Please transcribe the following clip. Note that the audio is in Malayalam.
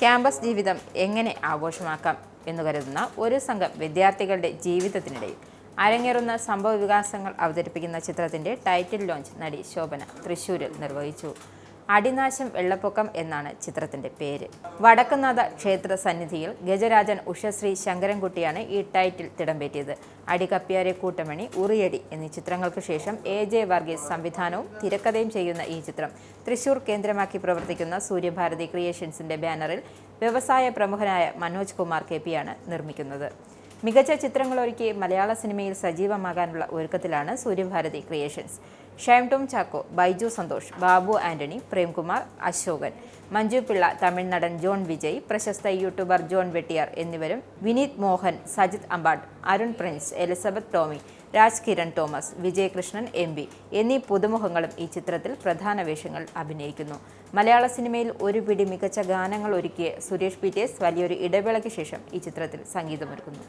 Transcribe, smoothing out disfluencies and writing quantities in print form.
ക്യാമ്പസ് ജീവിതം എങ്ങനെ ആഘോഷമാക്കാം എന്നു കരുതുന്ന ഒരു സംഘം വിദ്യാർത്ഥികളുടെ ജീവിതത്തിനിടയിൽ അരങ്ങേറുന്ന സംഭവ വികാസങ്ങൾ അവതരിപ്പിക്കുന്ന ചിത്രത്തിന്റെ ടൈറ്റിൽ ലോഞ്ച് നടി ശോഭന തൃശ്ശൂരിൽ നിർവഹിച്ചു. അടിനാശം വെള്ളപ്പൊക്കം എന്നാണ് ചിത്രത്തിന്റെ പേര്. വടക്കുംനാഥ ക്ഷേത്ര സന്നിധിയിൽ ഗജരാജൻ ഉഷശ്രീ ശങ്കരൻകുട്ടിയാണ് ഈ ടൈറ്റിൽ തിടമ്പേറ്റിയത്. അടികപ്പിയാരെ കൂട്ടമണി, ഉറിയടി എന്നീ ചിത്രങ്ങൾക്ക് ശേഷം AJ വർഗീസ് സംവിധാനവും തിരക്കഥയും ചെയ്യുന്ന ഈ ചിത്രം തൃശൂർ കേന്ദ്രമാക്കി പ്രവർത്തിക്കുന്ന സൂര്യഭാരതി ക്രിയേഷൻസിന്റെ ബാനറിൽ വ്യവസായ പ്രമുഖനായ മനോജ് കുമാർ KP യാണ് നിർമ്മിക്കുന്നത്. മികച്ച ചിത്രങ്ങളൊരുക്കി മലയാള സിനിമയിൽ സജീവമാകാനുള്ള ഒരുക്കത്തിലാണ് സൂര്യഭാരതി ക്രിയേഷൻസ്. ഷൈം ടോം ചാക്കോ, ബൈജു സന്തോഷ്, ബാബു ആന്റണി, പ്രേംകുമാർ, അശോകൻ, മഞ്ജു പിള്ള, തമിഴ് നടൻ ജോൺ വിജയ്, പ്രശസ്ത യൂട്യൂബർ ജോൺ വെട്ടിയാർ എന്നിവരും വിനീത് മോഹൻ, സജിത് അമ്പാട്, അരുൺ പ്രിൻസ്, എലിസബത്ത് ടോമി, രാജ് കിരൺ തോമസ്, വിജയകൃഷ്ണൻ MB എന്നീ പുതുമുഖങ്ങളും ഈ ചിത്രത്തിൽ പ്രധാന വേഷങ്ങൾ അഭിനയിക്കുന്നു. മലയാള സിനിമയിൽ ഒരു പിടി മികച്ച ഗാനങ്ങൾ ഒരുക്കിയ സുരേഷ് PTS വലിയൊരു ഇടവേളയ്ക്ക് ശേഷം ഈ ചിത്രത്തിൽ സംഗീതമൊരുക്കുന്നു.